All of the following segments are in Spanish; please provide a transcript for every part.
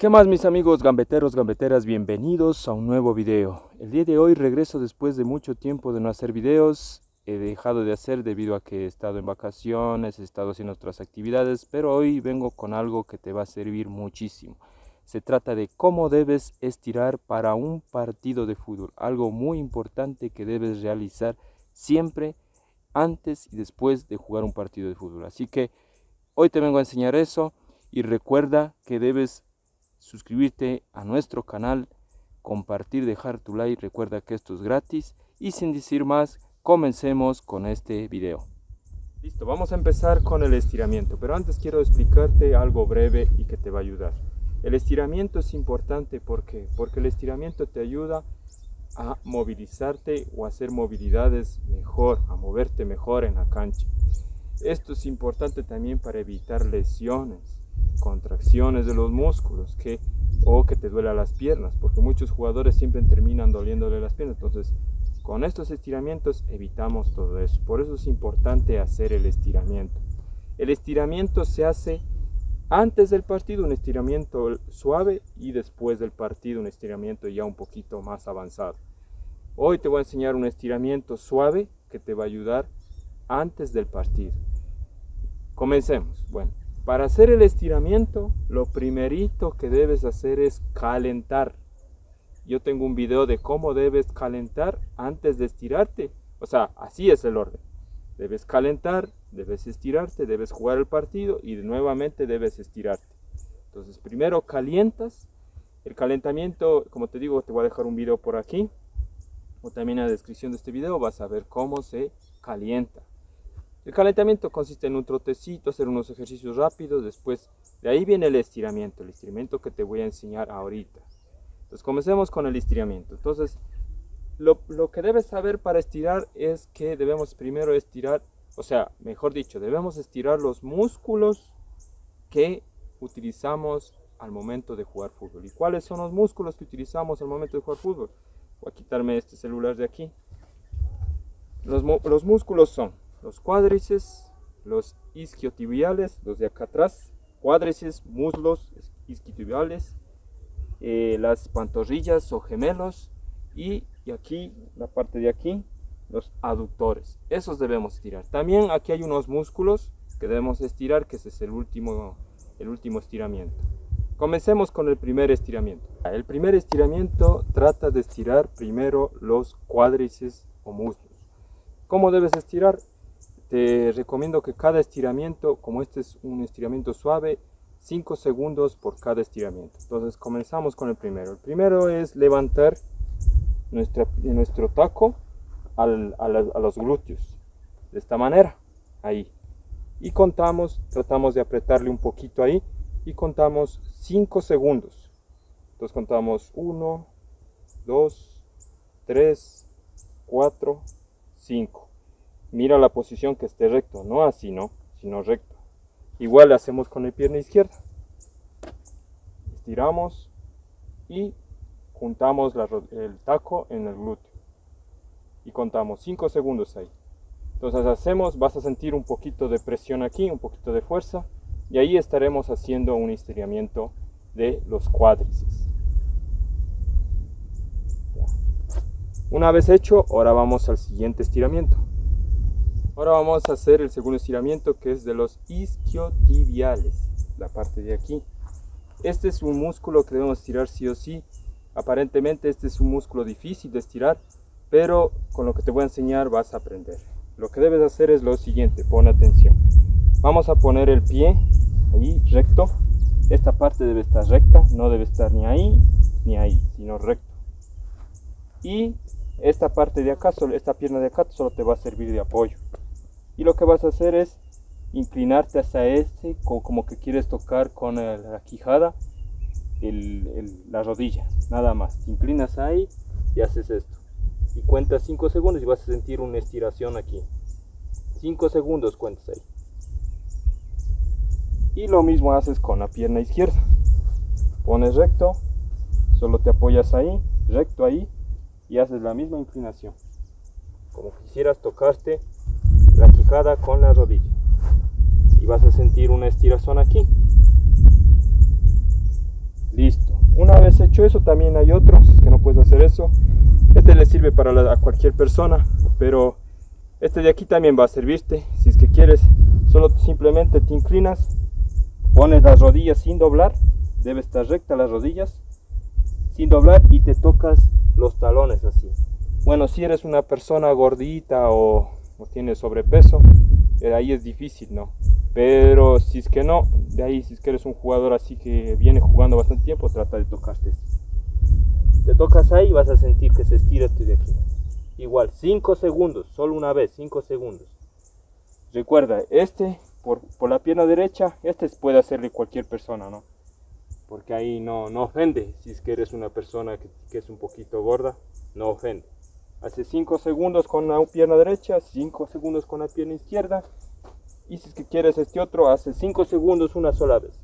¿Qué más, mis amigos gambeteros, gambeteras? Bienvenidos a un nuevo video. El día de hoy regreso después de mucho tiempo de no hacer videos. He dejado de hacer debido a que he estado en vacaciones, he estado haciendo otras actividades, pero hoy vengo con algo que te va a servir muchísimo. Se trata de cómo debes estirar para un partido de fútbol, algo muy importante que debes realizar siempre antes y después de jugar un partido de fútbol. Así que hoy te vengo a enseñar eso y recuerda que debes suscribirte a nuestro canal, compartir, dejar tu like. Recuerda que esto es gratis y sin decir más, comencemos con este video. Listo, vamos a empezar con el estiramiento, pero antes quiero explicarte algo breve y que te va a ayudar. El estiramiento es importante porque el estiramiento te ayuda a movilizarte o a hacer movilidades mejor, a moverte mejor en la cancha. Esto es importante también para evitar lesiones, contracciones de los músculos o que te duela las piernas, porque muchos jugadores siempre terminan doliéndole las piernas. Entonces, con estos estiramientos evitamos todo eso. Por eso es importante hacer el estiramiento. El estiramiento se hace antes del partido, un estiramiento suave, y después del partido un estiramiento ya un poquito más avanzado. Hoy te voy a enseñar un estiramiento suave que te va a ayudar antes del partido. Comencemos. Bueno, para hacer el estiramiento, lo primerito que debes hacer es calentar. Yo tengo un video de cómo debes calentar antes de estirarte. O sea, así es el orden. Debes calentar, debes estirarte, debes jugar el partido y nuevamente debes estirarte. Entonces, primero calientas. El calentamiento, como te digo, te voy a dejar un video por aquí, o también en la descripción de este video vas a ver cómo se calienta. El calentamiento consiste en un trotecito, hacer unos ejercicios rápidos. Después de ahí viene el estiramiento que te voy a enseñar ahorita. Entonces comencemos con el estiramiento. Entonces lo que debes saber para estirar es que debemos primero estirar, o sea, mejor dicho, debemos estirar los músculos que utilizamos al momento de jugar fútbol. ¿Y cuáles son los músculos que utilizamos al momento de jugar fútbol? Voy a quitarme este celular de aquí. Los músculos son los cuádriceps, los isquiotibiales, los de acá atrás, cuádriceps, muslos, isquiotibiales, las pantorrillas o gemelos, y aquí, la parte de aquí, los aductores. Esos debemos estirar. También aquí hay unos músculos que debemos estirar, que ese es el último estiramiento. Comencemos con el primer estiramiento. El primer estiramiento trata de estirar primero los cuádriceps o muslos. ¿Cómo debes estirar? Te recomiendo que cada estiramiento, como este es un estiramiento suave, 5 segundos por cada estiramiento. Entonces comenzamos con el primero. El primero es levantar nuestro taco a los glúteos, de esta manera, ahí. Y tratamos de apretarle un poquito ahí y contamos 5 segundos. Entonces contamos 1, 2, 3, 4, 5. Mira la posición que esté recto, no así, no, sino recto. Igual lo hacemos con la pierna izquierda. Estiramos y juntamos el taco en el glúteo. Y contamos 5 segundos ahí. Entonces vas a sentir un poquito de presión aquí, un poquito de fuerza. Y ahí estaremos haciendo un estiramiento de los cuádriceps. Una vez hecho, ahora vamos al siguiente estiramiento. Ahora vamos a hacer el segundo estiramiento, que es de los isquiotibiales, la parte de aquí. Este es un músculo que debemos estirar sí o sí. Aparentemente este es un músculo difícil de estirar, pero con lo que te voy a enseñar vas a aprender. Lo que debes hacer es lo siguiente, pon atención. Vamos a poner el pie ahí recto. Esta parte debe estar recta, no debe estar ni ahí, sino recto. Y esta parte de acá, esta pierna de acá, solo te va a servir de apoyo. Y lo que vas a hacer es inclinarte hacia como que quieres tocar con la quijada la rodilla, nada más. Te inclinas ahí y haces esto. Y cuentas 5 segundos y vas a sentir una estiración aquí. 5 segundos cuentas ahí. Y lo mismo haces con la pierna izquierda. Pones recto, solo te apoyas ahí, recto ahí, y haces la misma inclinación. Como quisieras tocarte la quijada con la rodilla. Y vas a sentir una estiración aquí. Listo. Una vez hecho eso, también hay otro, si es que no puedes hacer eso. Este le sirve para a cualquier persona, pero este de aquí también va a servirte. Si es que quieres, solo simplemente te inclinas, pones las rodillas sin doblar, debe estar recta las rodillas, sin doblar, y te tocas los talones así. Bueno, si eres una persona gordita o tienes sobrepeso, ahí es difícil, ¿no? Pero si es que no, de ahí si es que eres un jugador así que viene jugando bastante tiempo, trata de tocarte así. Te tocas ahí y vas a sentir que se estira esto de aquí. Igual, 5 segundos, solo una vez, 5 segundos. Recuerda, por la pierna derecha, puede hacerle cualquier persona, ¿no? Porque ahí no ofende. Si es que eres una persona que es un poquito gorda, no ofende. Hace 5 segundos con la pierna derecha, 5 segundos con la pierna izquierda. Y si es que quieres otro, hace 5 segundos una sola vez.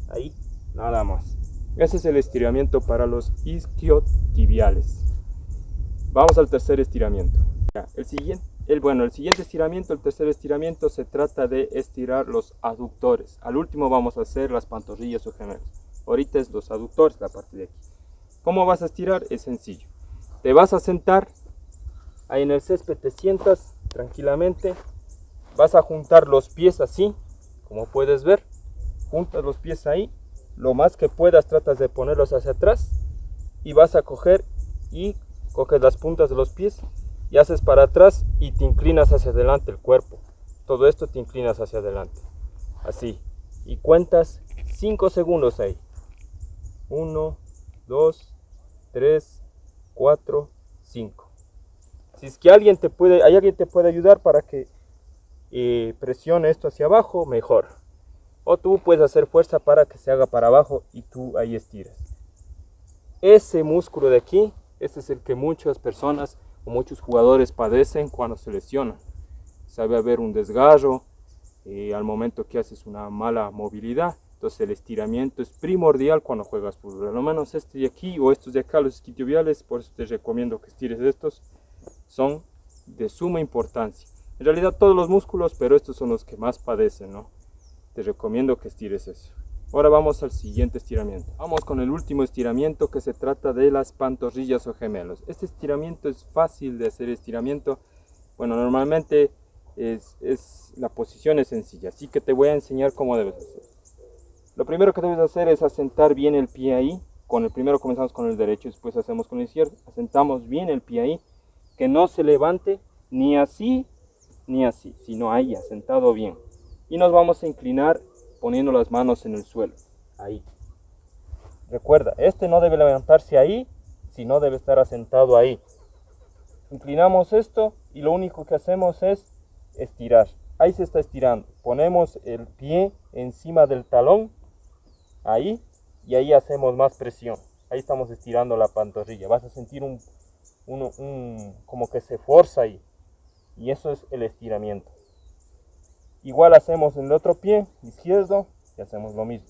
Ahí, nada más. Ese es el estiramiento para los isquiotibiales. Vamos al tercer estiramiento. El siguiente estiramiento, el tercer estiramiento, se trata de estirar los aductores. Al último vamos a hacer las pantorrillas o gemelos. Ahorita es los aductores, la parte de aquí. ¿Cómo vas a estirar? Es sencillo. Te vas a sentar, ahí en el césped te sientas tranquilamente. Vas a juntar los pies así, como puedes ver. Juntas los pies ahí. Lo más que puedas tratas de ponerlos hacia atrás. Y vas a coger y coges las puntas de los pies y haces para atrás y te inclinas hacia adelante el cuerpo. Todo esto te inclinas hacia adelante. Así. Y cuentas 5 segundos ahí. 1, 2, 3, 4, 5. Si es que alguien te puede ayudar para que presione esto hacia abajo, mejor. O tú puedes hacer fuerza para que se haga para abajo y tú ahí estiras. Ese músculo de aquí, este es el que muchas personas o muchos jugadores padecen cuando se lesionan. Sabe haber un desgarro al momento que haces una mala movilidad. Entonces el estiramiento es primordial cuando juegas fútbol. Al menos este de aquí o estos de acá, los isquiotibiales, por eso te recomiendo que estires estos. Son de suma importancia. En realidad todos los músculos, pero estos son los que más padecen, ¿no? Te recomiendo que estires eso. Ahora vamos al siguiente estiramiento. Vamos con el último estiramiento, que se trata de las pantorrillas o gemelos. Este estiramiento es fácil de hacer estiramiento. Bueno, normalmente la posición es sencilla, así que te voy a enseñar cómo debes hacer. Lo primero que debes hacer es asentar bien el pie ahí. Primero comenzamos con el derecho, después hacemos con el izquierdo. Asentamos bien el pie ahí, que no se levante ni así ni así, sino ahí, asentado bien. Y nos vamos a inclinar poniendo las manos en el suelo, ahí. Recuerda, no debe levantarse ahí, sino debe estar asentado ahí. Inclinamos esto y lo único que hacemos es estirar. Ahí se está estirando. Ponemos el pie encima del talón, ahí, y ahí hacemos más presión. Ahí estamos estirando la pantorrilla. Vas a sentir como que se forza ahí. Y eso es el estiramiento. Igual hacemos en el otro pie izquierdo y hacemos lo mismo.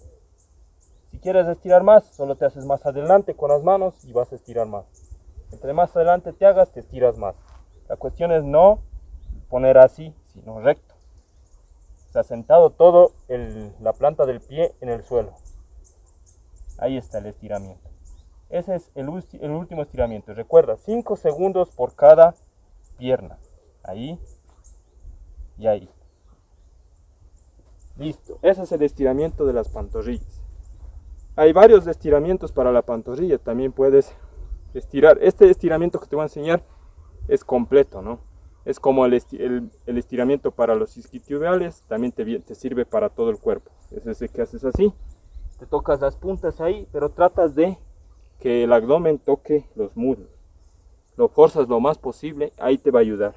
Si quieres estirar más, solo te haces más adelante con las manos y vas a estirar más. Entre más adelante te hagas, te estiras más. La cuestión es no poner así, sino recto. O sea, sentado todo la planta del pie en el suelo. Ahí está el estiramiento. Ese es el último estiramiento. Recuerda, 5 segundos por cada pierna. Ahí y ahí. Listo. Ese es el estiramiento de las pantorrillas. Hay varios estiramientos para la pantorrilla. También puedes estirar. Este estiramiento que te voy a enseñar es completo, ¿no? Es como el estiramiento para los isquiotibiales. También te sirve para todo el cuerpo. Es ese que haces así. Te tocas las puntas ahí, pero tratas de que el abdomen toque los muslos. Lo forzas lo más posible. Ahí te va a ayudar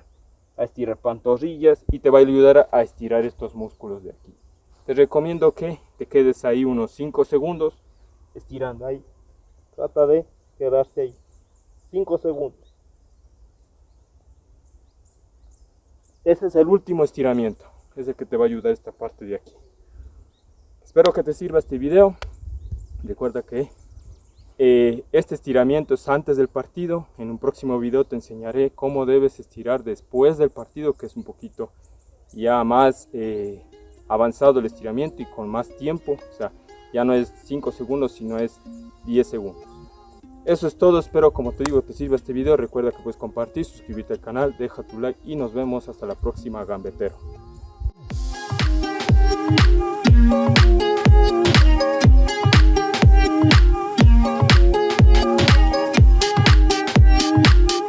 a estirar pantorrillas y te va a ayudar a estirar estos músculos de aquí. Te recomiendo que te quedes ahí unos 5 segundos estirando ahí. Trata de quedarse ahí 5 segundos. Ese es el último estiramiento. Es el que te va a ayudar esta parte de aquí. Espero que te sirva este video. Recuerda que este estiramiento es antes del partido. En un próximo video te enseñaré cómo debes estirar después del partido, que es un poquito ya más avanzado el estiramiento y con más tiempo. O sea, Ya no es 5 segundos, sino es 10 segundos. Eso es todo, espero como te digo te sirva este video. Recuerda que puedes compartir, suscribirte al canal, deja tu like y nos vemos hasta la próxima, gambetero.